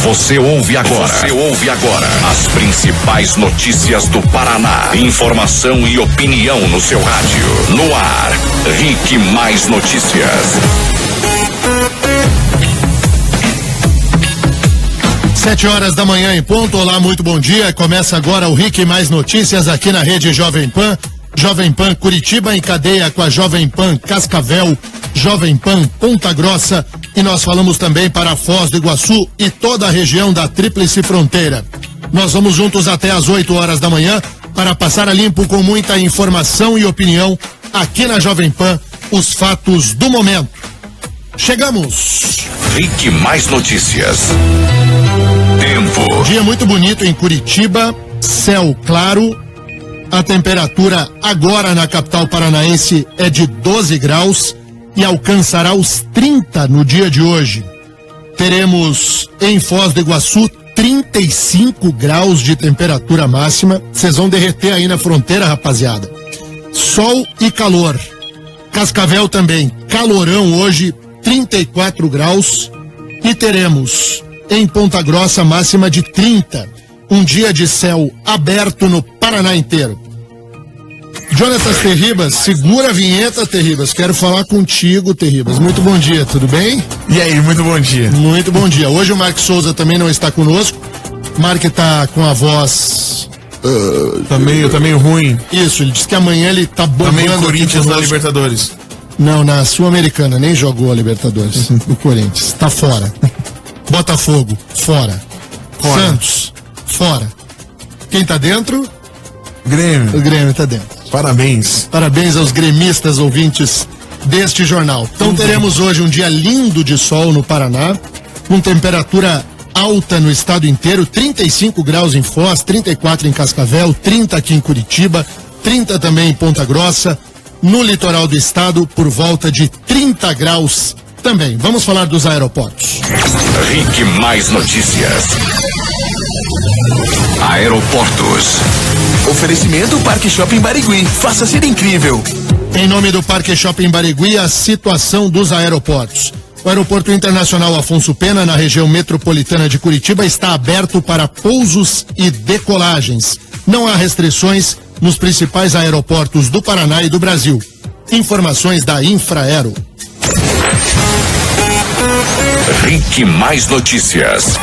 Você ouve agora as principais notícias do Paraná. Informação e opinião no seu rádio. No ar, RIC Mais Notícias. 7 da manhã em ponto. Olá, muito bom dia. Começa agora o RIC Mais Notícias aqui na rede Jovem Pan. Jovem Pan Curitiba em cadeia com a Jovem Pan Cascavel, Jovem Pan Ponta Grossa, e nós falamos também para Foz do Iguaçu e toda a região da Tríplice Fronteira. Nós vamos juntos até às 8 da manhã para passar a limpo com muita informação e opinião aqui na Jovem Pan, os fatos do momento. Chegamos! RIC Mais Notícias. Tempo. Dia muito bonito em Curitiba, céu claro. A temperatura agora na capital paranaense é de 12 graus e alcançará os 30 no dia de hoje. Teremos em Foz do Iguaçu 35 graus de temperatura máxima. Vocês vão derreter aí na fronteira, rapaziada. Sol e calor. Cascavel também, calorão hoje, 34 graus. E teremos em Ponta Grossa máxima de 30. Um dia de céu aberto no Paraná inteiro. Jonatas Terribas, segura a vinheta, Terribas. Quero falar contigo, Terribas. Muito bom dia, tudo bem? E aí, muito bom dia. Muito bom dia. Hoje o Mark Souza também não está conosco. Mark tá com a voz... Tá meio ruim. Isso, ele disse que amanhã ele tá bombando. Tá meio Corinthians na Libertadores. Não, na Sul-Americana, nem jogou a Libertadores. O Corinthians, tá fora. Botafogo, fora. Santos, fora. Quem tá dentro? Grêmio. O Grêmio tá dentro. Parabéns. Parabéns aos gremistas ouvintes deste jornal. Então teremos hoje um dia lindo de sol no Paraná, com temperatura alta no estado inteiro, 35 graus em Foz, 34 em Cascavel, 30 aqui em Curitiba, 30 também em Ponta Grossa, no litoral do estado por volta de 30 graus também. Vamos falar dos aeroportos. RIC Mais Notícias. Aeroportos. Oferecimento Parque Shopping Barigui. Faça ser incrível. Em nome do Parque Shopping Barigui, a situação dos aeroportos. O Aeroporto Internacional Afonso Pena, na região metropolitana de Curitiba, está aberto para pousos e decolagens. Não há restrições nos principais aeroportos do Paraná e do Brasil. Informações da Infraero. RIC Mais Notícias.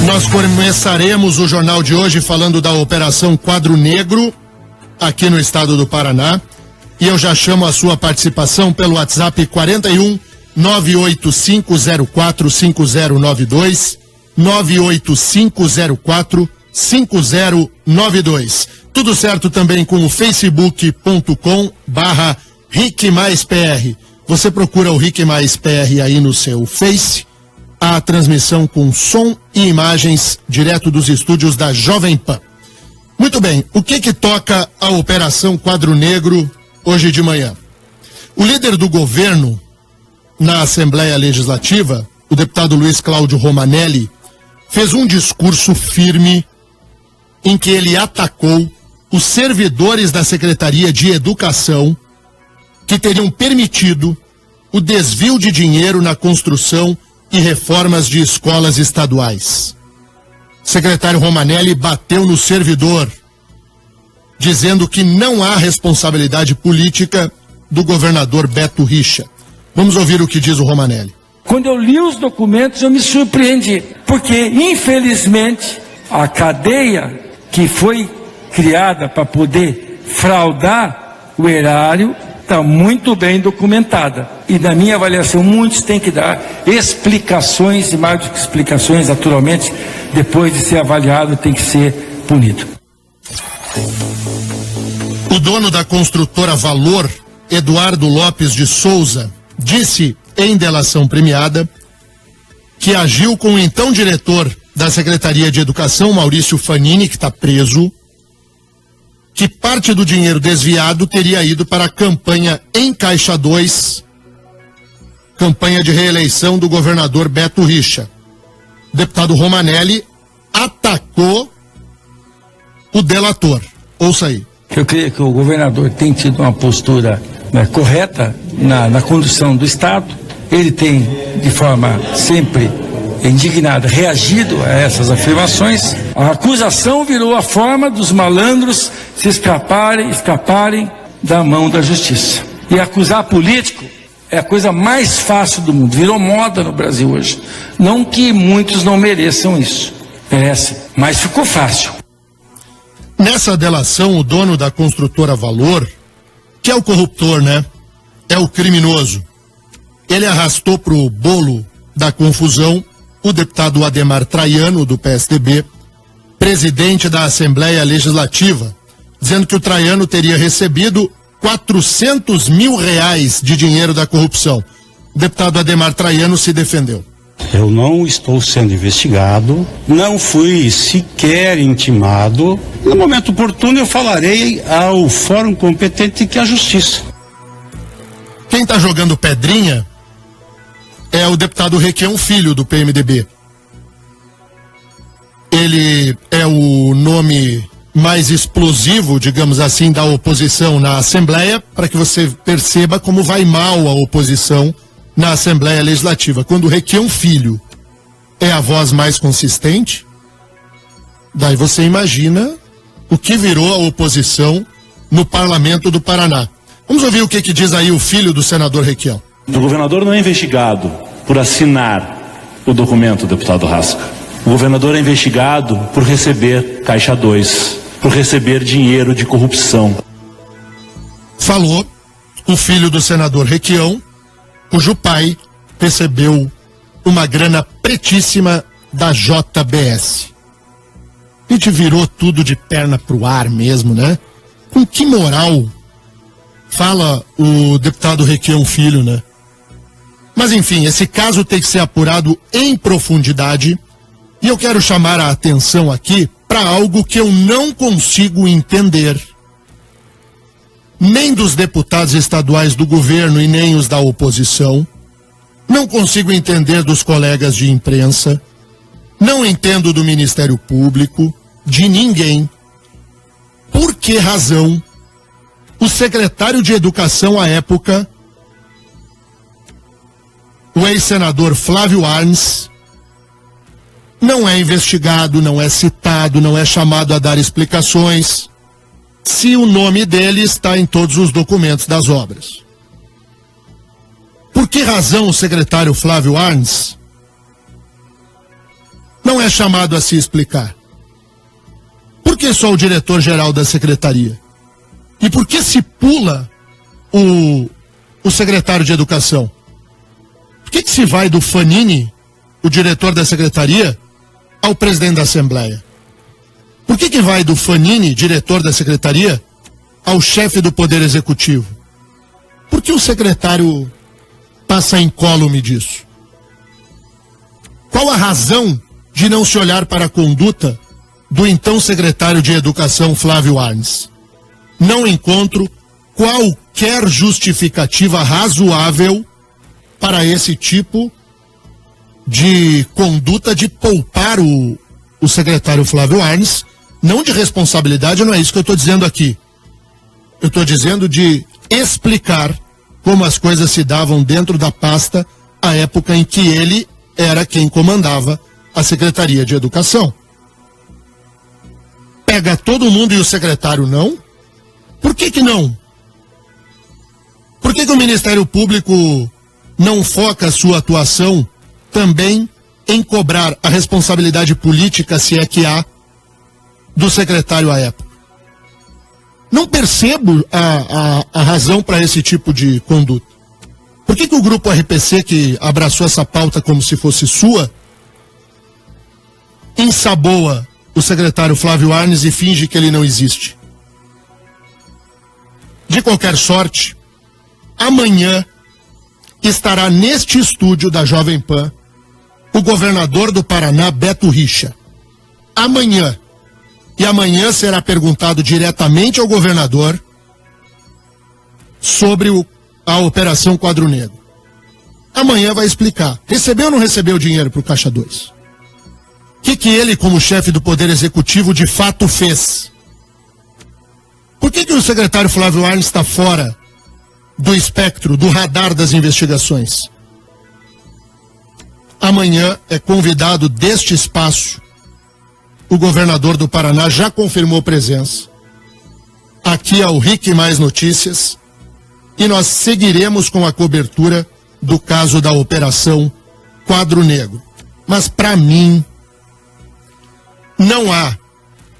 Nós começaremos o jornal de hoje falando da Operação Quadro Negro, aqui no estado do Paraná. E eu já chamo a sua participação pelo WhatsApp 41 98504 5092, 98504 5092. Tudo certo também com o facebook.com/RIC+PR. Você procura o RIC Mais PR aí no seu Face, a transmissão com som e imagens direto dos estúdios da Jovem Pan. Muito bem, o que toca a Operação Quadro Negro hoje de manhã? O líder do governo na Assembleia Legislativa, o deputado Luiz Cláudio Romanelli, fez um discurso firme em que ele atacou os servidores da Secretaria de Educação que teriam permitido o desvio de dinheiro na construção e reformas de escolas estaduais. O secretário Romanelli bateu no servidor, dizendo que não há responsabilidade política do governador Beto Richa. Vamos ouvir o que diz o Romanelli. Quando eu li os documentos, eu me surpreendi, porque, infelizmente, a cadeia que foi criada para poder fraudar o erário está muito bem documentada. E na minha avaliação, muitos têm que dar explicações, e mais do que explicações, naturalmente, depois de ser avaliado, tem que ser punido. O dono da construtora Valor, Eduardo Lopes de Souza, disse em delação premiada que agiu com o então diretor da Secretaria de Educação, Maurício Fanini, que está preso, que parte do dinheiro desviado teria ido para a campanha em Caixa 2, campanha de reeleição do governador Beto Richa. O deputado Romanelli atacou o delator. Ouça aí. Eu creio que o governador tem tido uma postura correta na condução do Estado. Ele tem, de forma sempre indignada, reagido a essas afirmações. A acusação virou a forma dos malandros se escaparem da mão da justiça. E acusar político é a coisa mais fácil do mundo. Virou moda no Brasil hoje. Não que muitos não mereçam isso. Merecem, mas ficou fácil. Nessa delação, o dono da construtora Valor, que é o corruptor, né? É o criminoso. Ele arrastou pro bolo da confusão o deputado Ademar Traiano, do PSDB, presidente da Assembleia Legislativa, dizendo que o Traiano teria recebido 400 mil reais de dinheiro da corrupção. O deputado Ademar Traiano se defendeu. Eu não estou sendo investigado, não fui sequer intimado. No momento oportuno eu falarei ao fórum competente, que é a Justiça. Quem está jogando pedrinha é o deputado Requião Filho, do PMDB. Ele é o nome mais explosivo, digamos assim, da oposição na Assembleia, para que você perceba como vai mal a oposição na Assembleia Legislativa. Quando o Requião Filho é a voz mais consistente, daí você imagina o que virou a oposição no Parlamento do Paraná. Vamos ouvir o que diz aí o filho do senador Requião. O governador não é investigado por assinar o documento, deputado Rasca. O governador é investigado por receber Caixa 2, por receber dinheiro de corrupção. Falou o filho do senador Requião, cujo pai recebeu uma grana pretíssima da JBS. A gente virou tudo de perna pro ar mesmo, né? Com que moral fala o deputado Requião Filho, né? Mas enfim, esse caso tem que ser apurado em profundidade, e eu quero chamar a atenção aqui para algo que eu não consigo entender, nem dos deputados estaduais do governo e nem os da oposição. Não consigo entender dos colegas de imprensa, não entendo do Ministério Público, de ninguém. Por que razão o secretário de Educação à época, o ex-senador Flávio Arnes, não é investigado, não é citado, não é chamado a dar explicações, se o nome dele está em todos os documentos das obras? Por que razão o secretário Flávio Arnes não é chamado a se explicar? Por que só o diretor-geral da secretaria? E por que se pula o secretário de Educação? Por que se vai do Fanini, o diretor da secretaria, ao presidente da Assembleia? Por que vai do Fanini, diretor da secretaria, ao chefe do Poder Executivo? Por que o secretário passa incólume disso? Qual a razão de não se olhar para a conduta do então secretário de Educação, Flávio Arnes? Não encontro qualquer justificativa razoável para esse tipo de conduta de poupar o secretário Flávio Arnes, não de responsabilidade, não é isso que eu estou dizendo aqui. Eu estou dizendo de explicar como as coisas se davam dentro da pasta à época em que ele era quem comandava a Secretaria de Educação. Pega todo mundo e o secretário não? Por que não? Por que o Ministério Público não foca a sua atuação também em cobrar a responsabilidade política, se é que há, do secretário à época? Não percebo a razão para esse tipo de conduta. Por que o grupo RPC, que abraçou essa pauta como se fosse sua, ensaboa o secretário Flávio Arnes e finge que ele não existe? De qualquer sorte, amanhã estará neste estúdio da Jovem Pan o governador do Paraná, Beto Richa. Amanhã. E amanhã será perguntado diretamente ao governador sobre a Operação Quadro Negro. Amanhã vai explicar. Recebeu ou não recebeu dinheiro para o Caixa 2? O que ele, como chefe do Poder Executivo, de fato fez Por que o secretário Flávio Arnes está fora do espectro, do radar das investigações? Amanhã é convidado deste espaço o governador do Paraná, já confirmou presença aqui ao RIC Mais Notícias, e nós seguiremos com a cobertura do caso da Operação Quadro Negro. Mas, para mim, não há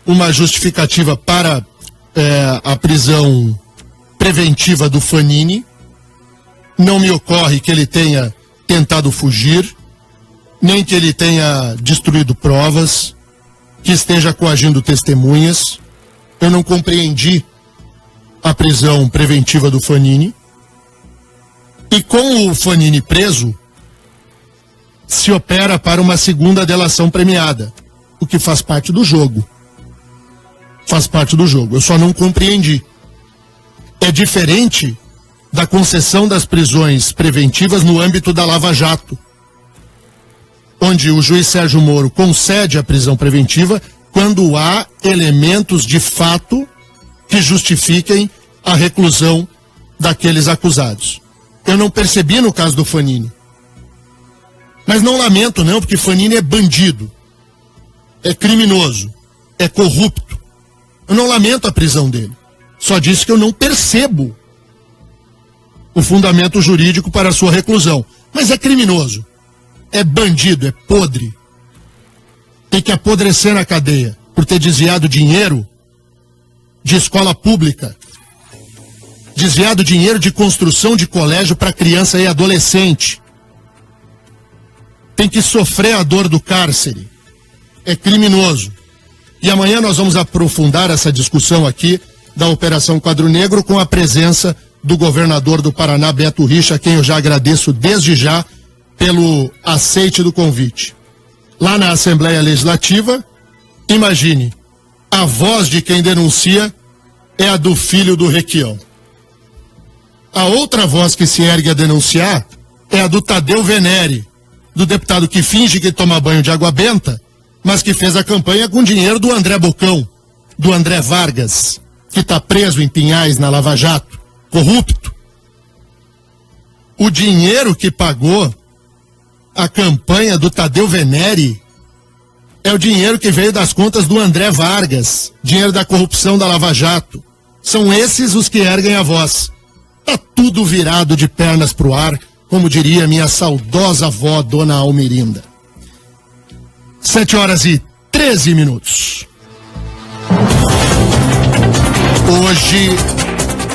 uma justificativa para a prisão preventiva do Fanini. Não me ocorre que ele tenha tentado fugir, nem que ele tenha destruído provas, que esteja coagindo testemunhas. Eu não compreendi a prisão preventiva do Fanini. E com o Fanini preso, se opera para uma segunda delação premiada, o que faz parte do jogo. Faz parte do jogo. Eu só não compreendi. É diferente da concessão das prisões preventivas no âmbito da Lava Jato, onde o juiz Sérgio Moro concede a prisão preventiva quando há elementos de fato que justifiquem a reclusão daqueles acusados. Eu não percebi no caso do Fanini. Mas não lamento não, porque Fanini é bandido, é criminoso, é corrupto. Eu não lamento a prisão dele. Só disse que eu não percebo o fundamento jurídico para a sua reclusão. Mas é criminoso, é bandido, é podre. Tem que apodrecer na cadeia por ter desviado dinheiro de escola pública, desviado dinheiro de construção de colégio para criança e adolescente. Tem que sofrer a dor do cárcere. É criminoso. E amanhã nós vamos aprofundar essa discussão aqui da Operação Quadro Negro com a presença do governador do Paraná, Beto Richa, a quem eu já agradeço desde já pelo aceite do convite. Lá na Assembleia Legislativa, imagine, a voz de quem denuncia é a do filho do Requião. A outra voz que se ergue a denunciar é a do Tadeu Venere, do deputado que finge que toma banho de água benta, mas que fez a campanha com dinheiro do André Bocão, do André Vargas, que está preso em Pinhais, na Lava Jato, corrupto. O dinheiro que pagou a campanha do Tadeu Venere é o dinheiro que veio das contas do André Vargas, dinheiro da corrupção da Lava Jato. São esses os que erguem a voz. Tá tudo virado de pernas pro ar, como diria minha saudosa avó, Dona Almerinda. 7h13. Hoje,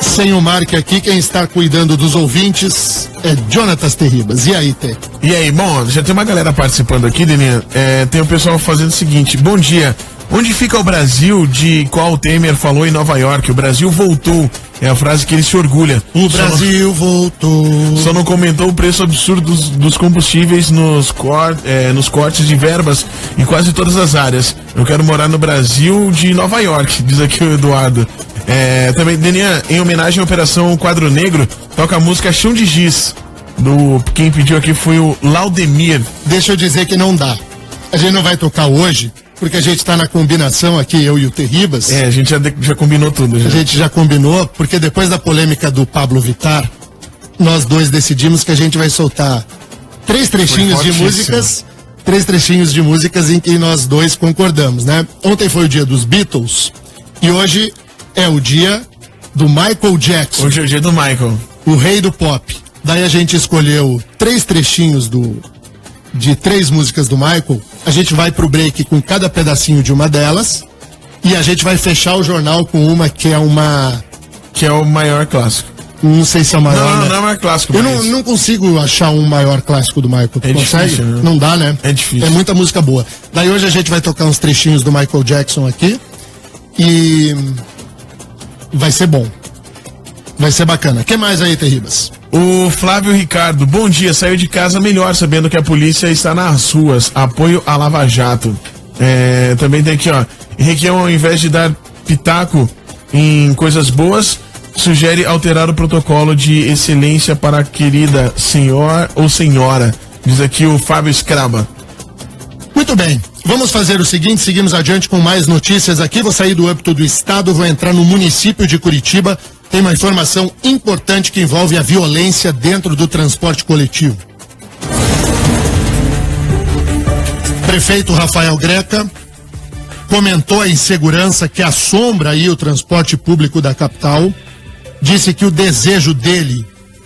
sem o Mark aqui, quem está cuidando dos ouvintes é Jonatas Terribas. E aí, Tê? E aí, bom, já tem uma galera participando aqui, Deninha. Tem o pessoal fazendo o seguinte: bom dia. Onde fica o Brasil de qual o Temer falou em Nova York? O Brasil voltou. É a frase que ele se orgulha. O Brasil voltou. Só não comentou o preço absurdo dos combustíveis nos cortes de verbas em quase todas as áreas. Eu quero morar no Brasil de Nova York, diz aqui o Eduardo. Também, Denian, em homenagem à Operação Quadro Negro, toca a música Chão de Giz. Quem pediu aqui foi o Laudemir. Deixa eu dizer que não dá. A gente não vai tocar hoje, porque a gente está na combinação aqui, eu e o Terribas. A gente já combinou tudo. A gente já combinou, porque depois da polêmica do Pablo Vittar, nós dois decidimos que a gente vai soltar três trechinhos de músicas em que nós dois concordamos, né? Ontem foi o dia dos Beatles e hoje é o dia do Michael Jackson. Hoje é o dia do Michael. O rei do pop. Daí a gente escolheu três trechinhos de três músicas do Michael. A gente vai pro break com cada pedacinho de uma delas e a gente vai fechar o jornal com uma que é o maior clássico. Não sei se é o maior, Não, né? não é o maior clássico. Eu não consigo achar um maior clássico do Michael. Tu consegue? Difícil, né? Não dá, né? É difícil. É muita música boa. Daí hoje a gente vai tocar uns trechinhos do Michael Jackson aqui e vai ser bom. Vai ser bacana. O que mais aí, Terribas? O Flávio Ricardo, bom dia, saiu de casa melhor sabendo que a polícia está nas ruas, apoio à Lava Jato. Também tem aqui, ó, Requião, ao invés de dar pitaco em coisas boas, sugere alterar o protocolo de excelência para a querida senhor ou senhora, diz aqui o Fábio Scraba. Muito bem, vamos fazer o seguinte, seguimos adiante com mais notícias aqui, vou sair do âmbito do estado, vou entrar no município de Curitiba, tem uma informação importante que envolve a violência dentro do transporte coletivo. Prefeito Rafael Greca comentou a insegurança que assombra aí o transporte público da capital, disse que o desejo dele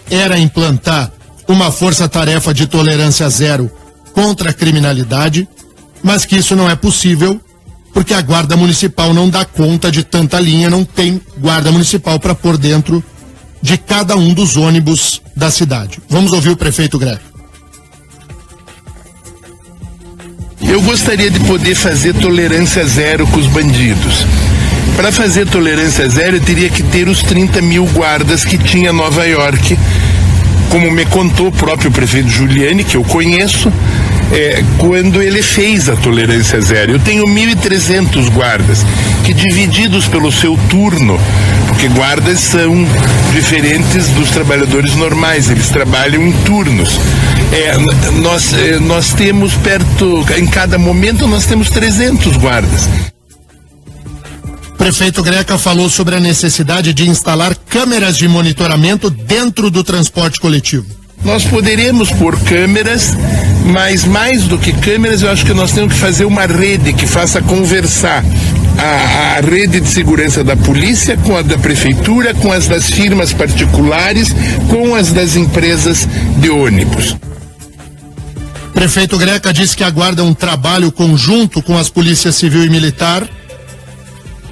era implantar uma força-tarefa de tolerância zero contra a criminalidade, mas que isso não é possível porque a Guarda Municipal não dá conta de tanta linha, não tem Guarda Municipal para pôr dentro de cada um dos ônibus da cidade. Vamos ouvir o prefeito Greca. Eu gostaria de poder fazer tolerância zero com os bandidos. Para fazer tolerância zero, eu teria que ter os 30 mil guardas que tinha Nova York, como me contou o próprio prefeito Giuliani, que eu conheço, quando ele fez a tolerância zero. Eu tenho 1.300 guardas, que divididos pelo seu turno, porque guardas são diferentes dos trabalhadores normais, eles trabalham em turnos. Nós temos em cada momento nós temos 300 guardas. Prefeito Greca falou sobre a necessidade de instalar câmeras de monitoramento dentro do transporte coletivo. Nós poderemos pôr câmeras, mas mais do que câmeras, eu acho que nós temos que fazer uma rede que faça conversar a rede de segurança da polícia com a da prefeitura, com as das firmas particulares, com as das empresas de ônibus. Prefeito Greca disse que aguarda um trabalho conjunto com as polícias civil e militar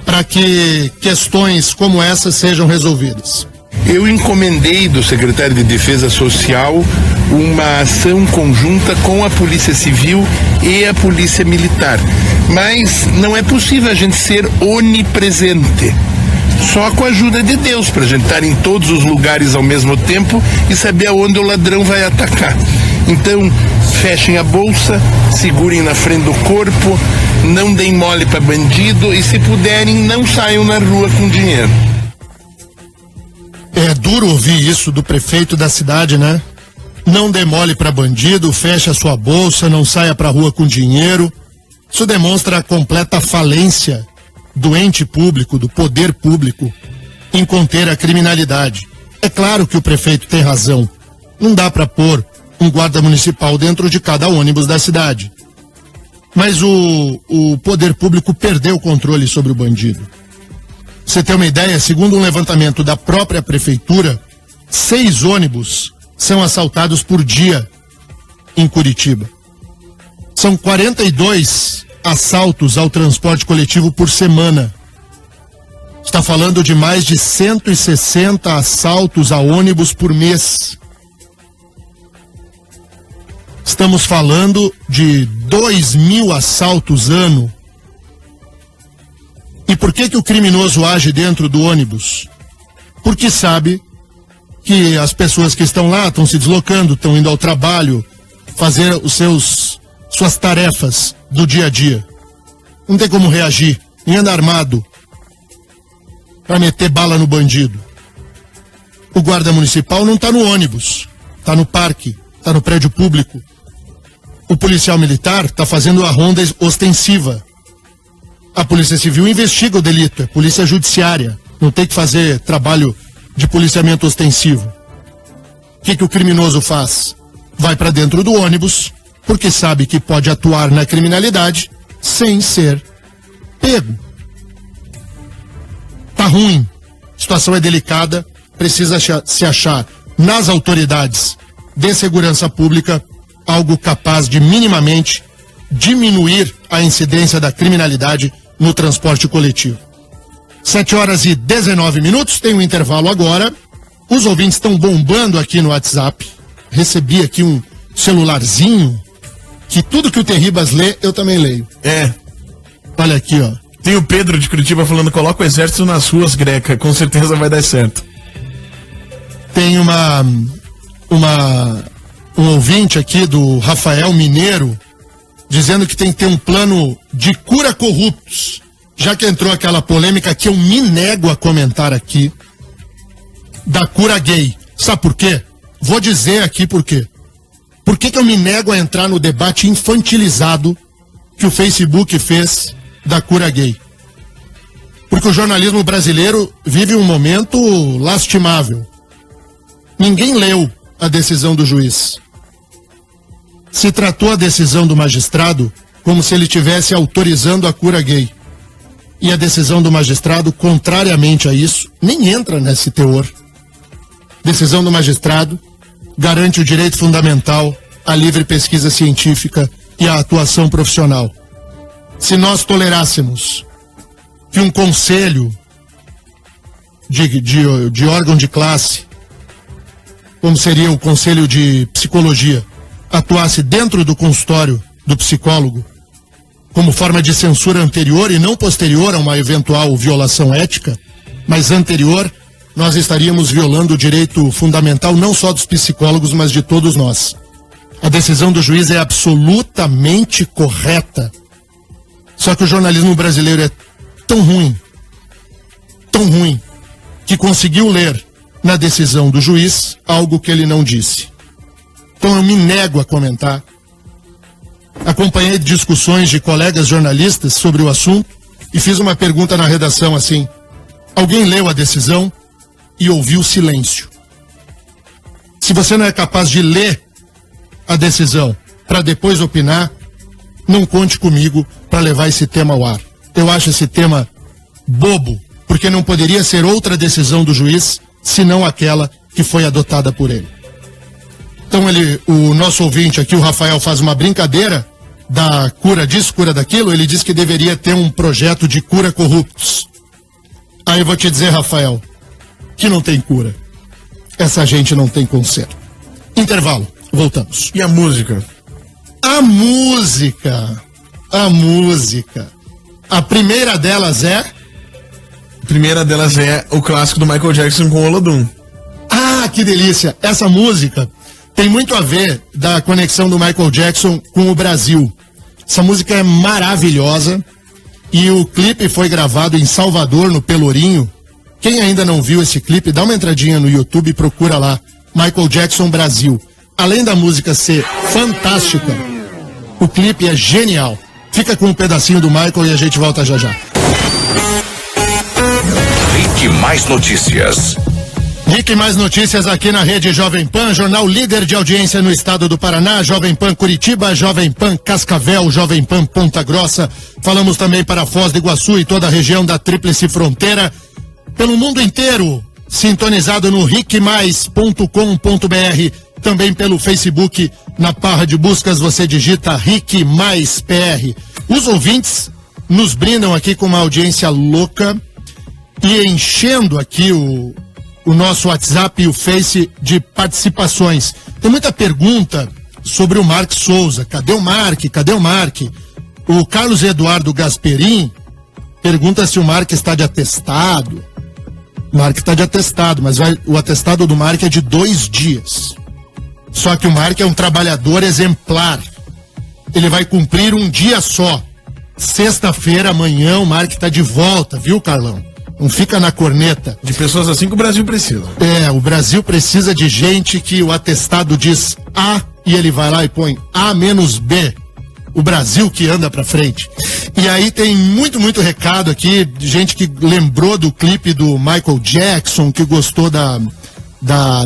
para que questões como essa sejam resolvidas. Eu encomendei do secretário de Defesa Social uma ação conjunta com a Polícia Civil e a Polícia Militar. Mas não é possível a gente ser onipresente. Só com a ajuda de Deus, para a gente estar em todos os lugares ao mesmo tempo e saber aonde o ladrão vai atacar. Então, fechem a bolsa, segurem na frente do corpo, não deem mole para bandido e, se puderem, não saiam na rua com dinheiro. É duro ouvir isso do prefeito da cidade, né? Não dê mole para bandido, feche a sua bolsa, não saia para rua com dinheiro. Isso demonstra a completa falência do ente público, do poder público, em conter a criminalidade. É claro que o prefeito tem razão. Não dá para pôr um guarda municipal dentro de cada ônibus da cidade. Mas o poder público perdeu o controle sobre o bandido. Você tem uma ideia? Segundo um levantamento da própria prefeitura, 6 ônibus são assaltados por dia em Curitiba. São 42 assaltos ao transporte coletivo por semana. Está falando de mais de 160 assaltos a ônibus por mês. Estamos falando de 2.000 assaltos ano. E por que o criminoso age dentro do ônibus? Porque sabe que as pessoas que estão lá estão se deslocando, estão indo ao trabalho, fazer suas tarefas do dia a dia. Não tem como reagir, nem andar armado para meter bala no bandido. O guarda municipal não está no ônibus, está no parque, está no prédio público. O policial militar está fazendo a ronda ostensiva. A Polícia Civil investiga o delito, é polícia judiciária, não tem que fazer trabalho de policiamento ostensivo. O que o criminoso faz? Vai para dentro do ônibus, porque sabe que pode atuar na criminalidade sem ser pego. Tá ruim, a situação é delicada, precisa se achar nas autoridades de segurança pública algo capaz de minimamente diminuir a incidência da criminalidade no transporte coletivo. 7h19, tem um intervalo agora. Os ouvintes estão bombando aqui no WhatsApp. Recebi aqui um celularzinho que tudo que o Terribas lê, eu também leio. Olha aqui, ó. Tem o Pedro de Curitiba falando, coloca o exército nas ruas, Greca, com certeza vai dar certo. Tem um ouvinte aqui do Rafael Mineiro dizendo que tem que ter um plano de cura corruptos. Já que entrou aquela polêmica que eu me nego a comentar aqui, da cura gay. Sabe por quê? Vou dizer aqui por quê. Por que eu me nego a entrar no debate infantilizado que o Facebook fez da cura gay. Porque o jornalismo brasileiro vive um momento lastimável. Ninguém leu a decisão do juiz. Se tratou a decisão do magistrado como se ele estivesse autorizando a cura gay. E a decisão do magistrado, contrariamente a isso, nem entra nesse teor. Decisão do magistrado garante o direito fundamental à livre pesquisa científica e à atuação profissional. Se nós tolerássemos que um conselho de órgão de classe, como seria o conselho de psicologia, atuasse dentro do consultório do psicólogo, como forma de censura anterior e não posterior a uma eventual violação ética, mas anterior, nós estaríamos violando o direito fundamental não só dos psicólogos, mas de todos nós. A decisão do juiz é absolutamente correta. Só que o jornalismo brasileiro é tão ruim, que conseguiu ler na decisão do juiz algo que ele não disse. Então eu me nego a comentar. Acompanhei discussões de colegas jornalistas sobre o assunto e fiz uma pergunta na redação assim: alguém leu a decisão? E ouviu silêncio. Se você não é capaz de ler a decisão para depois opinar, não conte comigo para levar esse tema ao ar. Eu acho esse tema bobo, porque não poderia ser outra decisão do juiz senão aquela que foi adotada por ele. Então o nosso ouvinte aqui, o Rafael, faz uma brincadeira da cura disso, cura daquilo. Ele diz que deveria ter um projeto de cura corruptos. Aí eu vou te dizer, Rafael, que não tem cura. Essa gente não tem conserto. Intervalo, voltamos. E a música? A música. A primeira delas é? A primeira delas é o clássico do Michael Jackson com o Olodum. Ah, que delícia! Essa música tem muito a ver da conexão do Michael Jackson com o Brasil. Essa música é maravilhosa e o clipe foi gravado em Salvador, no Pelourinho. Quem ainda não viu esse clipe, dá uma entradinha no YouTube e procura lá, Michael Jackson Brasil. Além da música ser fantástica, o clipe é genial. Fica com um pedacinho do Michael e a gente volta já já. Rick Mais Notícias. Rick Mais Notícias aqui na Rede Jovem Pan, jornal líder de audiência no estado do Paraná, Jovem Pan Curitiba, Jovem Pan Cascavel, Jovem Pan Ponta Grossa. Falamos também para Foz do Iguaçu e toda a região da Tríplice Fronteira. Pelo mundo inteiro, sintonizado no rickmais.com.br, também pelo Facebook, na barra de buscas você digita Rick Mais PR. Os ouvintes nos brindam aqui com uma audiência louca e enchendo aqui o nosso WhatsApp e o Face de participações. Tem muita pergunta sobre o Mark Souza. Cadê o Mark? O Carlos Eduardo Gasperin pergunta se o Mark está de atestado. O Mark está de atestado, mas o atestado do Mark é de 2 dias. Só que o Mark é um trabalhador exemplar. Ele vai cumprir um dia só. Sexta-feira, amanhã, o Mark está de volta, viu, Carlão? Não fica na corneta. De pessoas assim que o Brasil precisa. O Brasil precisa de gente que o atestado diz A e ele vai lá e põe A-B. O Brasil que anda pra frente. E aí tem muito recado aqui de gente que lembrou do clipe do Michael Jackson, que gostou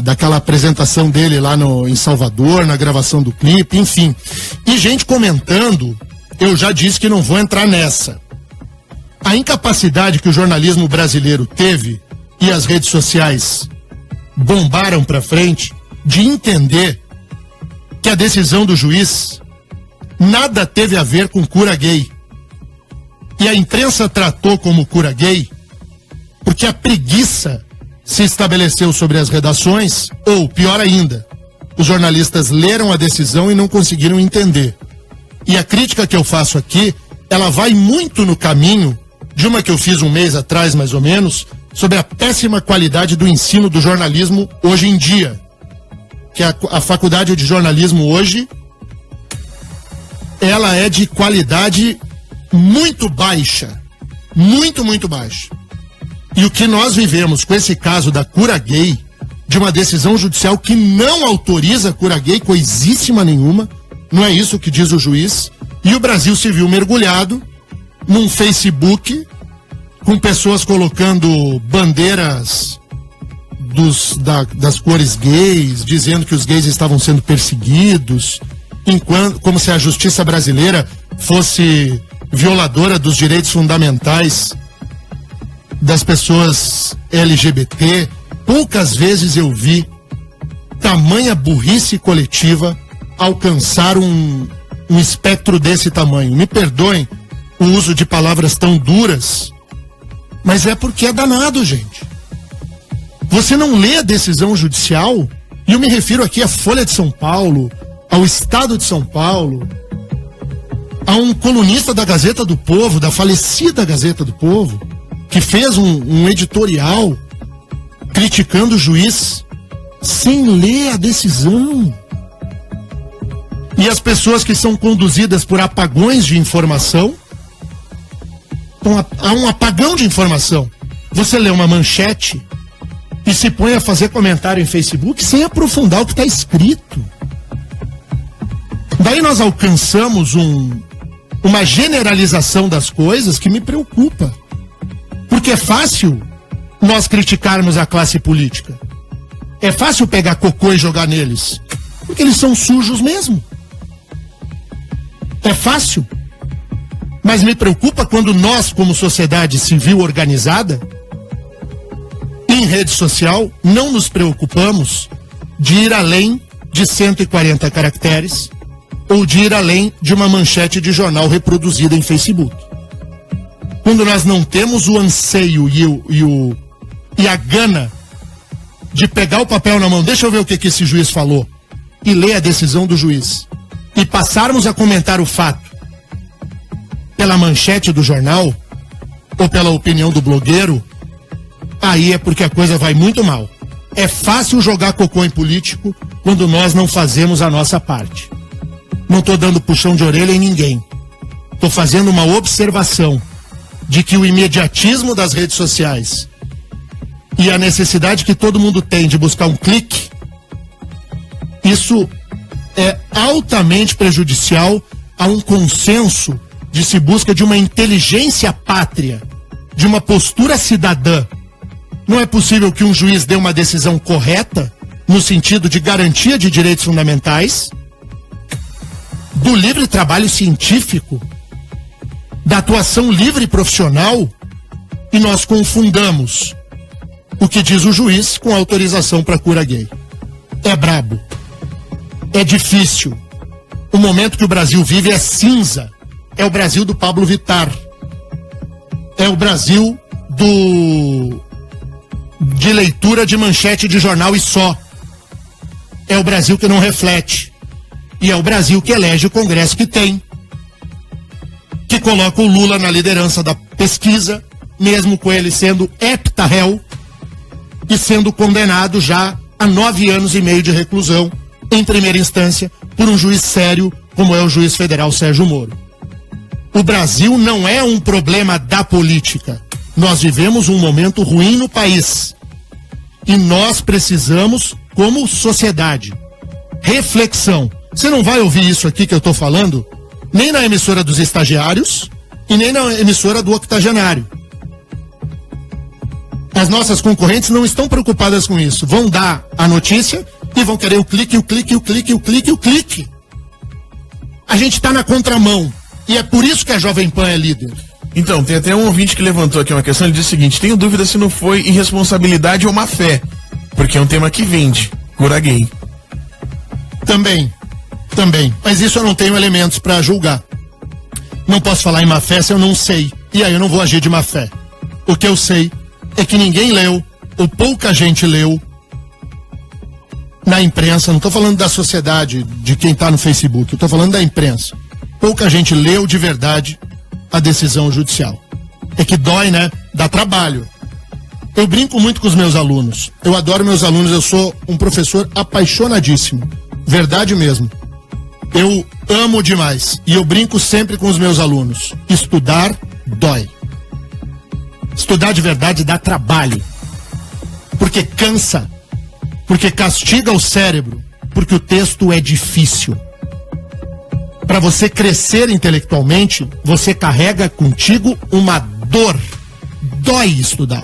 daquela apresentação dele lá em Salvador, na gravação do clipe, enfim. E gente comentando, eu já disse que não vou entrar nessa. A incapacidade que o jornalismo brasileiro teve e as redes sociais bombaram pra frente de entender que a decisão do juiz nada teve a ver com cura gay. E a imprensa tratou como cura gay porque a preguiça se estabeleceu sobre as redações, ou, pior ainda, os jornalistas leram a decisão e não conseguiram entender. E a crítica que eu faço aqui, ela vai muito no caminho de uma que eu fiz um mês atrás, mais ou menos, sobre a péssima qualidade do ensino do jornalismo hoje em dia. Que a faculdade de jornalismo hoje, ela é de qualidade muito baixa. Muito baixa. E o que nós vivemos com esse caso da cura gay, de uma decisão judicial que não autoriza cura gay coisíssima nenhuma, não é isso que diz o juiz, E o Brasil se viu mergulhado num Facebook com pessoas colocando bandeiras das cores gays, dizendo que os gays estavam sendo perseguidos, como se a justiça brasileira fosse violadora dos direitos fundamentais das pessoas LGBT. Poucas vezes eu vi tamanha burrice coletiva alcançar um espectro desse tamanho. Me perdoem o uso de palavras tão duras, mas é porque é danado, gente. Você não lê a decisão judicial, e eu me refiro aqui à Folha de São Paulo, ao Estado de São Paulo, a um colunista da Gazeta do Povo, da falecida Gazeta do Povo, que fez um editorial criticando o juiz sem ler a decisão. E as pessoas que são conduzidas por apagões de informação, então, há um apagão de informação. Você lê uma manchete e se põe a fazer comentário em Facebook sem aprofundar o que está escrito. Daí nós alcançamos uma generalização das coisas que me preocupa. Porque é fácil nós criticarmos a classe política. É fácil pegar cocô e jogar neles. Porque eles são sujos mesmo. É fácil. Mas me preocupa quando nós, como sociedade civil organizada, em rede social, não nos preocupamos de ir além de 140 caracteres ou de ir além de uma manchete de jornal reproduzida em Facebook. Quando nós não temos o anseio e a gana de pegar o papel na mão, deixa eu ver o que esse juiz falou, e ler a decisão do juiz, e passarmos a comentar o fato pela manchete do jornal ou pela opinião do blogueiro, aí é porque a coisa vai muito mal. É fácil jogar cocô em político quando nós não fazemos a nossa parte. Não estou dando puxão de orelha em ninguém. Estou fazendo uma observação de que o imediatismo das redes sociais e a necessidade que todo mundo tem de buscar um clique, isso é altamente prejudicial a um consenso de se busca de uma inteligência pátria, de uma postura cidadã. Não é possível que um juiz dê uma decisão correta, no sentido de garantia de direitos fundamentais, do livre trabalho científico, da atuação livre e profissional, e nós confundamos o que diz o juiz com a autorização para cura gay. É brabo. É difícil. O momento que o Brasil vive é cinza. É o Brasil do Pablo Vittar. É o Brasil de leitura de manchete de jornal e só. É o Brasil que não reflete. E é o Brasil que elege o Congresso que tem. Que coloca o Lula na liderança da pesquisa, mesmo com ele sendo hepta-réu e sendo condenado já a 9 anos e meio de reclusão, em primeira instância, por um juiz sério, como é o juiz federal Sérgio Moro. O Brasil não é um problema da política. Nós vivemos um momento ruim no país. E nós precisamos, como sociedade, reflexão. Você não vai ouvir isso aqui que eu estou falando, nem na emissora dos estagiários e nem na emissora do octogenário. As nossas concorrentes não estão preocupadas com isso. Vão dar a notícia e vão querer o clique, o clique, o clique, o clique, o clique. A gente está na contramão. E é por isso que a Jovem Pan é líder. Então, tem até um ouvinte que levantou aqui uma questão, ele disse o seguinte: tenho dúvida se não foi irresponsabilidade ou má fé, porque é um tema que vende, cura gay. Também. Mas isso eu não tenho elementos para julgar. Não posso falar em má fé se eu não sei. E aí eu não vou agir de má fé. O que eu sei é que ninguém leu, ou pouca gente leu, na imprensa, não estou falando da sociedade, de quem está no Facebook, eu estou falando da imprensa. Pouca gente leu de verdade a decisão judicial. É que dói, né? Dá trabalho. Eu brinco muito com os meus alunos. Eu adoro meus alunos, eu sou um professor apaixonadíssimo. Verdade mesmo. Eu amo demais. E eu brinco sempre com os meus alunos. Estudar dói. Estudar de verdade dá trabalho. Porque cansa. Porque castiga o cérebro. Porque o texto é difícil. para você crescer intelectualmente, você carrega contigo uma dor. Dói estudar.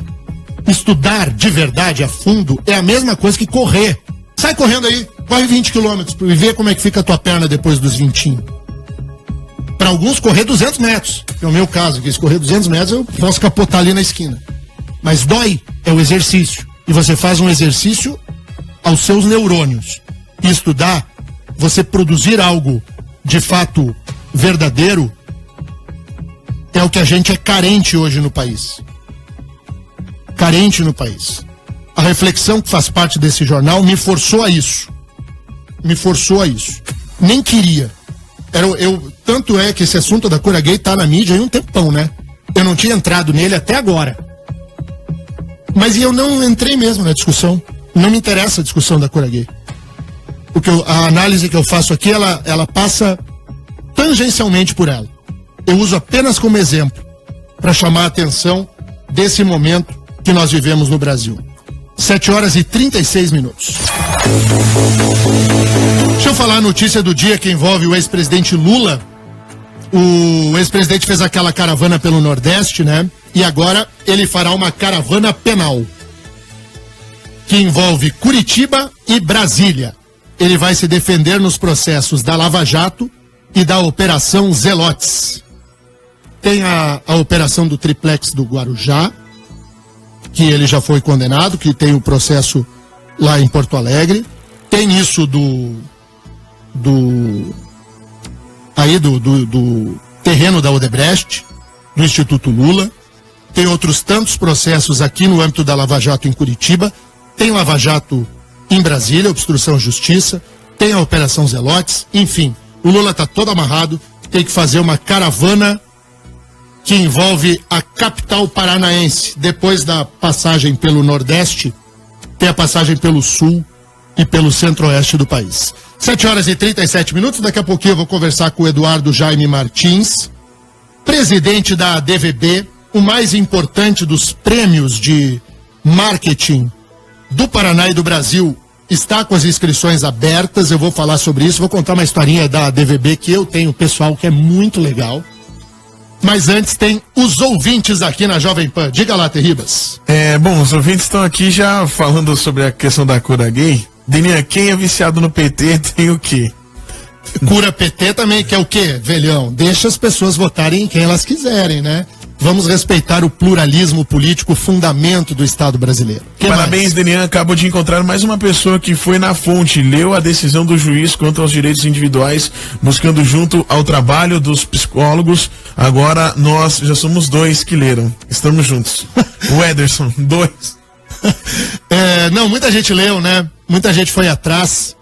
Estudar de verdade, a fundo, é a mesma coisa que correr. Sai correndo aí, corre 20 quilômetros e vê como é que fica a tua perna depois dos 20. Para alguns, correr 200 metros. Que é o meu caso, que se correr 200 metros eu posso capotar ali na esquina. Mas dói, é o exercício. E você faz um exercício aos seus neurônios. E estudar, você produzir algo de fato verdadeiro, é o que a gente é carente hoje no país. Carente no país. A reflexão que faz parte desse jornal me forçou a isso. Me forçou a isso. Nem queria. Tanto é que esse assunto da cura gay tá na mídia há um tempão, né? Eu não tinha entrado nele até agora. Mas eu não entrei mesmo na discussão. Não me interessa a discussão da cura gay. A análise que eu faço aqui, ela passa tangencialmente por ela. Eu uso apenas como exemplo para chamar a atenção desse momento que nós vivemos no Brasil. 7h36. Deixa eu falar a notícia do dia que envolve o ex-presidente Lula. O ex-presidente fez aquela caravana pelo Nordeste, né? E agora ele fará uma caravana penal que envolve Curitiba e Brasília. Ele vai se defender nos processos da Lava Jato e da Operação Zelotes. Tem a operação do triplex do Guarujá, que ele já foi condenado, que tem o processo lá em Porto Alegre. Tem isso do terreno da Odebrecht, do Instituto Lula. Tem outros tantos processos aqui no âmbito da Lava Jato em Curitiba. Tem Lava Jato em Brasília, obstrução à justiça. Tem a Operação Zelotes. Enfim, o Lula está todo amarrado. Tem que fazer uma caravana que envolve a capital paranaense. Depois da passagem pelo Nordeste, tem a passagem pelo Sul e pelo Centro-Oeste do país. 7h37. Daqui a pouquinho eu vou conversar com o Eduardo Jaime Martins, presidente da DVB, o mais importante dos prêmios de marketing do Paraná e do Brasil. Está com as inscrições abertas, eu vou falar sobre isso, vou contar uma historinha da DVB que eu tenho pessoal que é muito legal. Mas antes tem os ouvintes aqui na Jovem Pan. Diga lá, Terribas. Bom, os ouvintes estão aqui já falando sobre a questão da cura gay. Deninha, quem é viciado no PT tem o quê? Cura PT também, que é o quê, velhão? Deixa as pessoas votarem em quem elas quiserem, né? Vamos respeitar o pluralismo político, fundamento do Estado brasileiro. Parabéns, Denian. Acabo de encontrar mais uma pessoa que foi na fonte, leu a decisão do juiz quanto aos direitos individuais, buscando junto ao trabalho dos psicólogos. Agora nós já somos 2 que leram. Estamos juntos. O Ederson, 2. Não, muita gente leu, né? Muita gente foi atrás,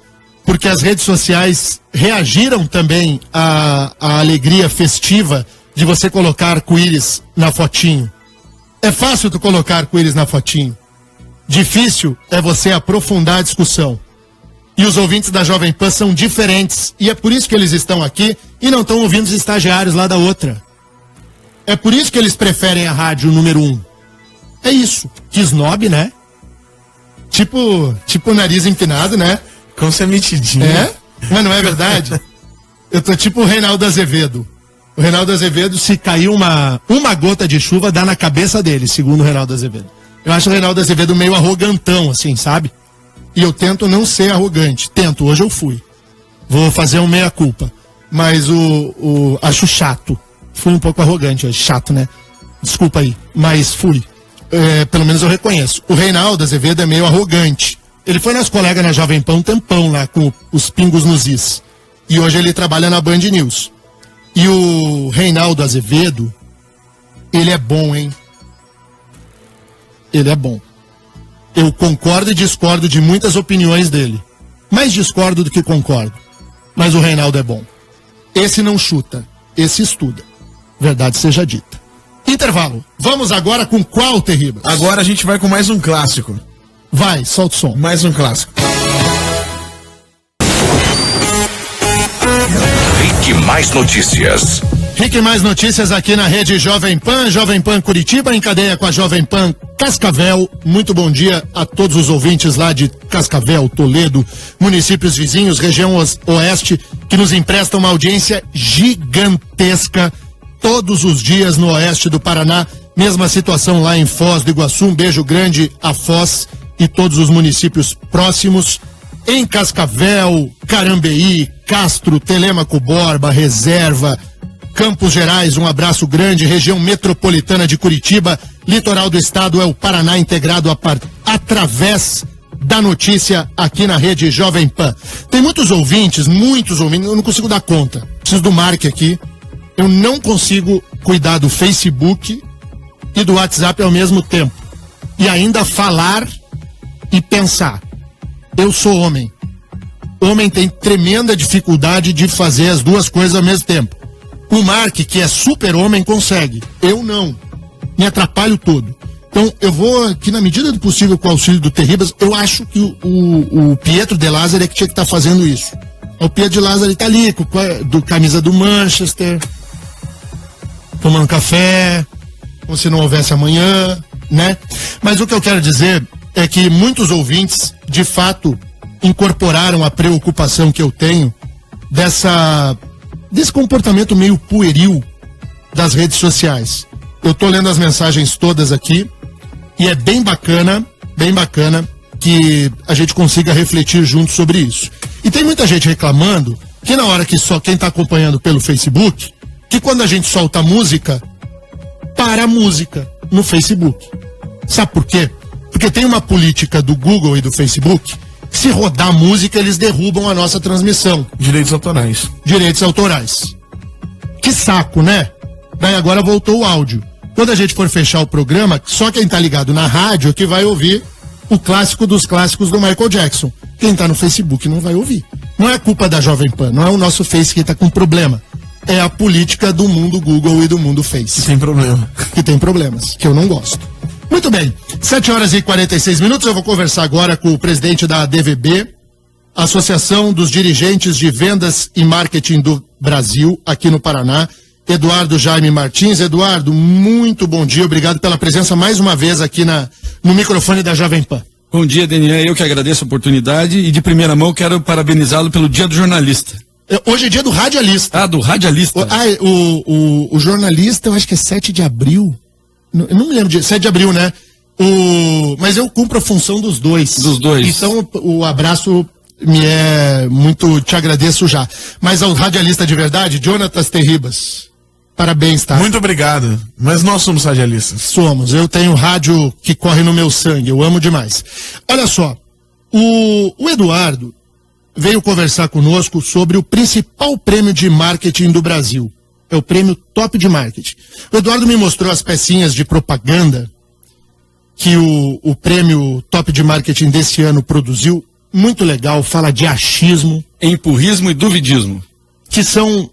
porque as redes sociais reagiram também à alegria festiva de você colocar arco-íris na fotinho. É fácil tu colocar arco-íris na fotinho. Difícil é você aprofundar a discussão. E os ouvintes da Jovem Pan são diferentes. E é por isso que eles estão aqui e não estão ouvindo os estagiários lá da outra. É por isso que eles preferem a rádio número 1. É isso. Que snob, né? Tipo nariz empinado, né? Como você é metidinho. Mas não é verdade? Eu tô tipo o Reinaldo Azevedo. O Reinaldo Azevedo, se cair uma gota de chuva, dá na cabeça dele, segundo o Reinaldo Azevedo. Eu acho o Reinaldo Azevedo meio arrogantão, assim, sabe? E eu tento não ser arrogante. Hoje eu fui. Vou fazer um meia-culpa. Mas acho chato. Fui um pouco arrogante hoje. Chato, né? Desculpa aí. Mas fui. Pelo menos eu reconheço. O Reinaldo Azevedo é meio arrogante. Ele foi nosso colega na Jovem Pan um tempão lá, com os pingos nos is. E hoje ele trabalha na Band News. E o Reinaldo Azevedo, ele é bom, hein? Ele é bom. Eu concordo e discordo de muitas opiniões dele. Mais discordo do que concordo. Mas o Reinaldo é bom. Esse não chuta, esse estuda. Verdade seja dita. Intervalo. Vamos agora com qual, Terribas? Agora a gente vai com mais um clássico. Vai, solta o som. Mais um clássico. Rick Mais Notícias. Rick Mais Notícias aqui na rede Jovem Pan Curitiba, em cadeia com a Jovem Pan Cascavel. Muito bom dia a todos os ouvintes lá de Cascavel, Toledo, municípios vizinhos, região oeste, que nos emprestam uma audiência gigantesca todos os dias no oeste do Paraná. Mesma situação lá em Foz do Iguaçu. Um beijo grande a Foz e todos os municípios próximos. Em Cascavel, Carambeí, Castro, Telêmaco Borba, Reserva, Campos Gerais, um abraço grande. Região metropolitana de Curitiba, litoral do estado é o Paraná integrado através da notícia aqui na rede Jovem Pan. Tem muitos ouvintes, eu não consigo dar conta. Preciso do Mark aqui. Eu não consigo cuidar do Facebook e do WhatsApp ao mesmo tempo. E ainda falar e pensar. Eu sou homem. Homem tem tremenda dificuldade de fazer as duas coisas ao mesmo tempo. O Mark, que é super homem, consegue. Eu não. Me atrapalho todo. Então, eu vou, aqui na medida do possível, com o auxílio do Terribas, eu acho que o Pietro de Lázaro é que tinha que estar fazendo isso. O Pietro de Lázaro está ali, com a camisa do Manchester, tomando café, como se não houvesse amanhã, né? Mas o que eu quero dizer é que muitos ouvintes, de fato, incorporaram a preocupação que eu tenho desse comportamento meio pueril das redes sociais. Eu tô lendo as mensagens todas aqui e é bem bacana que a gente consiga refletir junto sobre isso. E tem muita gente reclamando que na hora que só quem tá acompanhando pelo Facebook, que quando a gente solta a música, para a música no Facebook. Sabe por quê? Porque tem uma política do Google e do Facebook que se rodar música, eles derrubam a nossa transmissão. Direitos autorais. Direitos autorais. Que saco, né? Daí agora voltou o áudio. Quando a gente for fechar o programa, só quem tá ligado na rádio é que vai ouvir o clássico dos clássicos do Michael Jackson. Quem tá no Facebook não vai ouvir. Não é culpa da Jovem Pan, não é o nosso Face que tá com problema. É a política do mundo Google e do mundo Face. Que tem problema. Que tem problemas, que eu não gosto. Muito bem, 7h46, eu vou conversar agora com o presidente da ADVB, Associação dos Dirigentes de Vendas e Marketing do Brasil, aqui no Paraná, Eduardo Jaime Martins. Eduardo, muito bom dia, obrigado pela presença mais uma vez aqui no microfone da Jovem Pan. Bom dia, Daniel, eu que agradeço a oportunidade e de primeira mão quero parabenizá-lo pelo Dia do Jornalista. Hoje é dia do radialista. Ah, do radialista. O jornalista, eu acho que é 7 de abril. Eu não me lembro de 7 de abril, né? Mas eu cumpro a função dos dois. Dos dois. Então o abraço me é muito, te agradeço já. Mas ao radialista de verdade, Jonatas Terribas, parabéns, tá? Muito obrigado. Mas nós somos radialistas. Somos. Eu tenho rádio que corre no meu sangue. Eu amo demais. Olha só, o Eduardo veio conversar conosco sobre o principal prêmio de marketing do Brasil. É o prêmio Top de Marketing. O Eduardo me mostrou as pecinhas de propaganda que o prêmio Top de Marketing desse ano produziu. Muito legal, fala de achismo. Empurrismo e duvidismo. Que são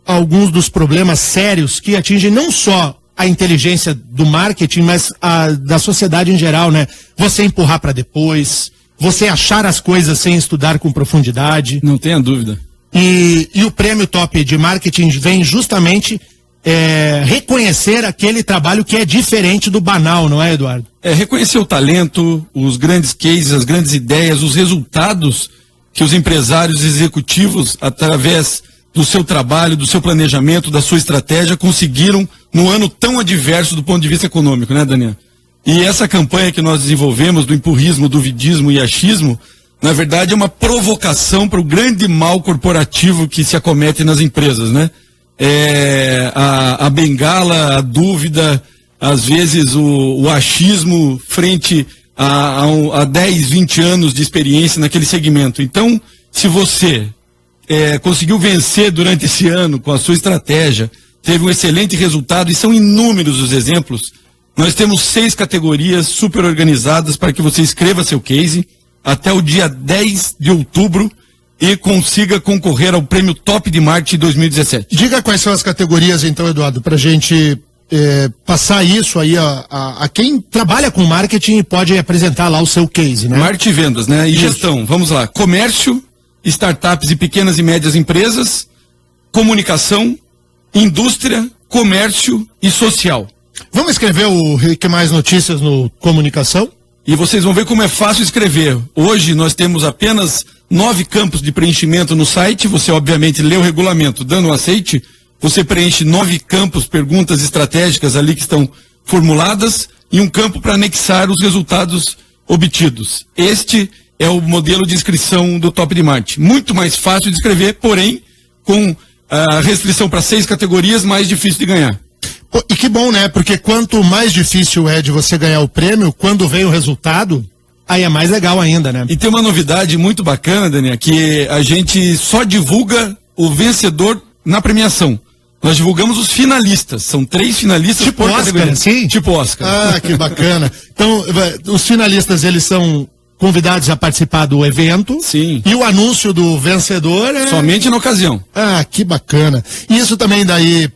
alguns dos problemas sérios que atingem não só a inteligência do marketing, mas da sociedade em geral, né? Você empurrar para depois, você achar as coisas sem estudar com profundidade. Não tenha dúvida. E o prêmio Top de Marketing vem justamente reconhecer aquele trabalho que é diferente do banal, não é, Eduardo? Reconhecer o talento, os grandes cases, as grandes ideias, os resultados que os empresários executivos, através do seu trabalho, do seu planejamento, da sua estratégia, conseguiram no ano tão adverso do ponto de vista econômico, né, Daniel? E essa campanha que nós desenvolvemos do empurrismo, duvidismo e achismo, na verdade é uma provocação para o grande mal corporativo que se acomete nas empresas, né? A bengala, a dúvida, às vezes o achismo frente a 10, 20 anos de experiência naquele segmento. Então, se você conseguiu vencer durante esse ano com a sua estratégia, teve um excelente resultado, e são inúmeros os exemplos, nós temos 6 categorias super organizadas para que você escreva seu case até o dia 10 de outubro e consiga concorrer ao prêmio Top de Marketing 2017. Diga quais são as categorias, então, Eduardo, para a gente passar isso aí a quem trabalha com marketing e pode apresentar lá o seu case, né? Marketing e vendas, né? E gestão, vamos lá. Comércio, startups e pequenas e médias empresas, comunicação, indústria, comércio e social. Vamos escrever o Rick Mais Notícias no Comunicação? E vocês vão ver como é fácil escrever. Hoje nós temos apenas 9 campos de preenchimento no site. Você obviamente lê o regulamento, dando um aceite. Você preenche 9 campos, perguntas estratégicas ali que estão formuladas e um campo para anexar os resultados obtidos. Este é o modelo de inscrição do Top de Marte. Muito mais fácil de escrever, porém com a restrição para 6 categorias, mais difícil de ganhar. E que bom, né? Porque quanto mais difícil é de você ganhar o prêmio, quando vem o resultado, aí é mais legal ainda, né? E tem uma novidade muito bacana, Daniel, que a gente só divulga o vencedor na premiação. Nós divulgamos os finalistas. São 3 finalistas tipo por Oscar, categoria. sim? Tipo Oscar. Ah, que bacana. Então, os finalistas, eles são convidados a participar do evento. Sim. E o anúncio do vencedor é... Somente na ocasião. Ah, que bacana. E isso também daí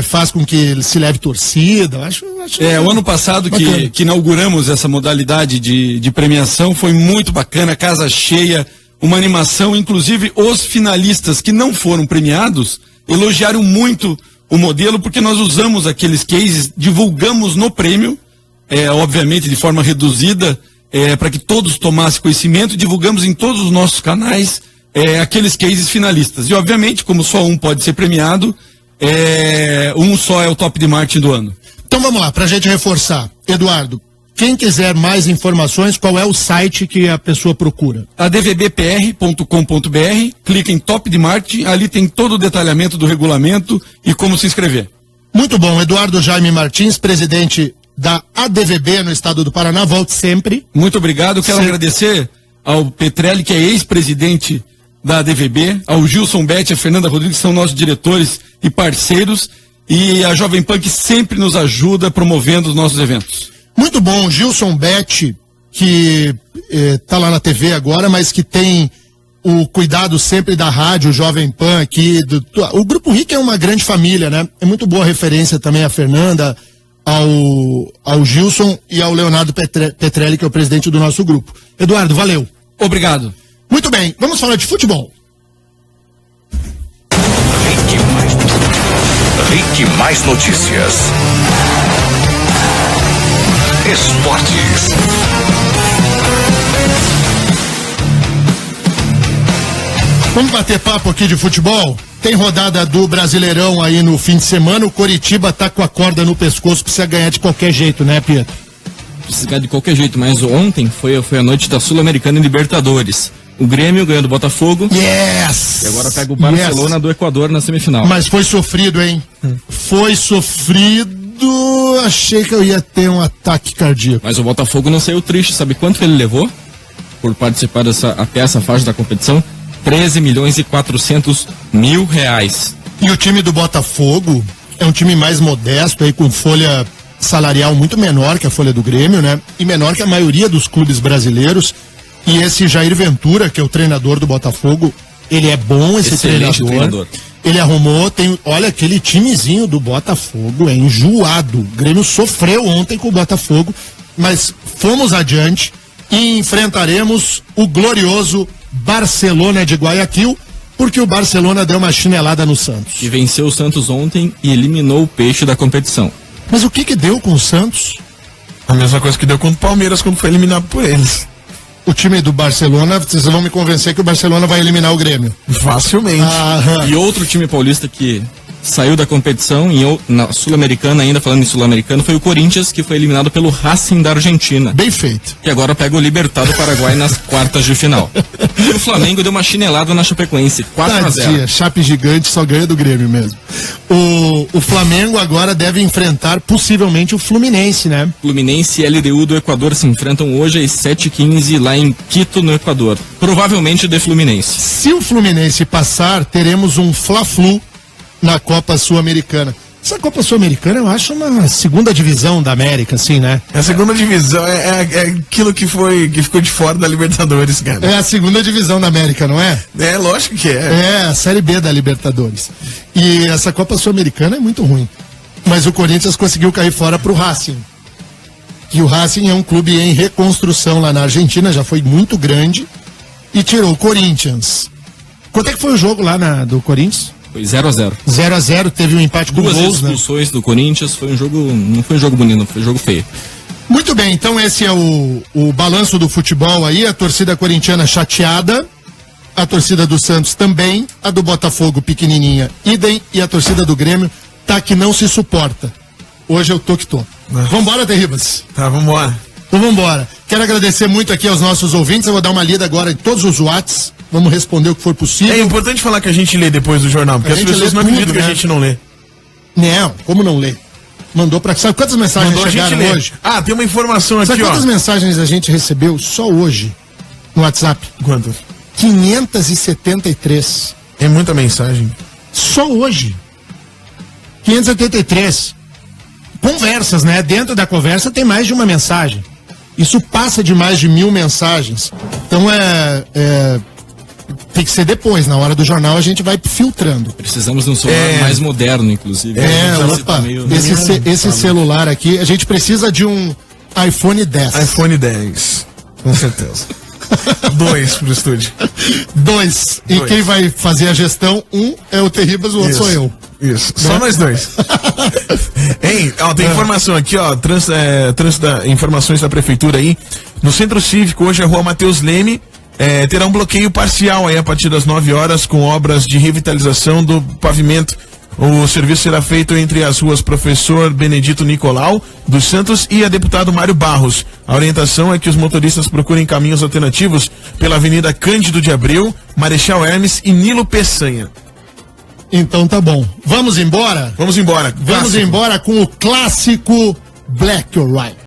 faz com que se leve torcida. Acho o ano passado que inauguramos essa modalidade de premiação foi muito bacana, casa cheia, uma animação, inclusive os finalistas que não foram premiados elogiaram muito o modelo, porque nós usamos aqueles cases, divulgamos no prêmio, obviamente de forma reduzida, para que todos tomassem conhecimento, divulgamos em todos os nossos canais aqueles cases finalistas. E obviamente, como só um pode ser premiado, um só é o Top de Marte do ano. Então vamos lá, para a gente reforçar. Eduardo, quem quiser mais informações, qual é o site que a pessoa procura? advbpr.com.br, clica em Top de Marte, ali tem todo o detalhamento do regulamento e como se inscrever. Muito bom, Eduardo Jaime Martins, presidente da ADVB no estado do Paraná, volte sempre. Muito obrigado, quero agradecer ao Petrelli, que é ex-presidente da ADVB, ao Gilson Betti, a Fernanda Rodrigues, que são nossos diretores e parceiros, e a Jovem Pan, que sempre nos ajuda promovendo os nossos eventos. Muito bom, Gilson Betti, que está lá na TV agora, mas que tem o cuidado sempre da rádio Jovem Pan aqui. O Grupo RIC é uma grande família, né? É muito boa referência também a Fernanda, ao Gilson e ao Leonardo Petrelli, que é o presidente do nosso grupo. Eduardo, valeu. Obrigado. Muito bem, vamos falar de futebol. RIC Mais Notícias. Esportes. Vamos bater papo aqui de futebol? Tem rodada do Brasileirão aí no fim de semana. O Coritiba tá com a corda no pescoço, precisa ganhar de qualquer jeito, né, Pietro? Precisa ganhar de qualquer jeito, mas ontem foi a noite da Sul-Americana e Libertadores. O Grêmio ganhou do Botafogo. Yes! E agora pega o Barcelona do Equador na semifinal. Mas foi sofrido, hein? Foi sofrido. Achei que eu ia ter um ataque cardíaco. Mas o Botafogo não saiu triste. Sabe quanto que ele levou por participar até essa fase da competição? 13.400.000 reais. E o time do Botafogo é um time mais modesto, aí com folha salarial muito menor que a folha do Grêmio, né? E menor que a maioria dos clubes brasileiros. E esse Jair Ventura, que é o treinador do Botafogo, ele é bom, esse treinador. Ele arrumou, olha, aquele timezinho do Botafogo é enjoado. O Grêmio sofreu ontem com o Botafogo, mas fomos adiante e enfrentaremos o glorioso Barcelona de Guayaquil, porque o Barcelona deu uma chinelada no Santos. E venceu o Santos ontem e eliminou o Peixe da competição. Mas o que deu com o Santos? A mesma coisa que deu com o Palmeiras quando foi eliminado por eles. O time do Barcelona, vocês vão me convencer que o Barcelona vai eliminar o Grêmio. Facilmente. E outro time paulista que saiu da competição, na Sul-Americana, ainda falando em Sul-Americano, foi o Corinthians, que foi eliminado pelo Racing da Argentina. Bem feito. E agora pega o Libertad do Paraguai nas quartas de final. E o Flamengo deu uma chinelada na Chapecoense, 4-0. Chape gigante, só ganha do Grêmio mesmo. O Flamengo agora deve enfrentar possivelmente o Fluminense, né? Fluminense e LDU do Equador se enfrentam hoje às 7h15 lá em Quito, no Equador. Provavelmente de Fluminense. Se o Fluminense passar, teremos um Fla-Flu na Copa Sul-Americana. Essa Copa Sul-Americana eu acho uma segunda divisão da América, assim, né? A segunda divisão é aquilo que ficou de fora da Libertadores, cara. É a segunda divisão da América, não é? É, lógico que é. É, a Série B da Libertadores. E essa Copa Sul-Americana é muito ruim. Mas o Corinthians conseguiu cair fora pro Racing. E o Racing é um clube em reconstrução lá na Argentina, já foi muito grande, e tirou o Corinthians. Quanto é que foi o jogo lá do Corinthians? Foi 0-0. 0-0, teve um empate com Duas gols, né? expulsões do Corinthians, foi um jogo, não foi um jogo bonito, foi um jogo feio. Muito bem, então esse é o balanço do futebol aí, a torcida corintiana chateada, a torcida do Santos também, a do Botafogo pequenininha, idem, e a torcida do Grêmio tá que não se suporta. Hoje eu tô que tô. Vambora, Terribas? Tá, vambora. Então vambora. Quero agradecer muito aqui aos nossos ouvintes, eu vou dar uma lida agora em todos os Whats, vamos responder o que for possível. É importante falar que a gente lê depois do jornal, porque as pessoas não acreditam que a gente não lê. Não, como não lê? Mandou pra... Sabe quantas mensagens chegaram hoje? Ah, tem uma informação aqui, Sabe quantas mensagens a gente recebeu só hoje no WhatsApp? Quantas? 573. É muita mensagem. Só hoje. 573. Conversas, né? Dentro da conversa tem mais de uma mensagem. Isso passa de mais de 1000 mensagens. Então tem que ser depois, na hora do jornal a gente vai filtrando. Precisamos de um celular mais moderno, inclusive. Opa, esse celular aqui, a gente precisa de um iPhone 10. iPhone 10, com certeza. 2 pro estúdio. 2. E quem vai fazer a gestão, um é o Terribas, o outro sou eu. Isso, só nós dois. Hein, ó, tem informação aqui, ó, informações da prefeitura aí. No Centro Cívico, hoje é Rua Matheus Leme, terá um bloqueio parcial aí a partir das 9 horas com obras de revitalização do pavimento. O serviço será feito entre as ruas Professor Benedito Nicolau dos Santos e a deputado Mário Barros. A orientação é que os motoristas procurem caminhos alternativos pela Avenida Cândido de Abreu, Marechal Hermes e Nilo Peçanha. Então tá bom. Vamos embora? Vamos embora. Vamos embora com o clássico Black or White.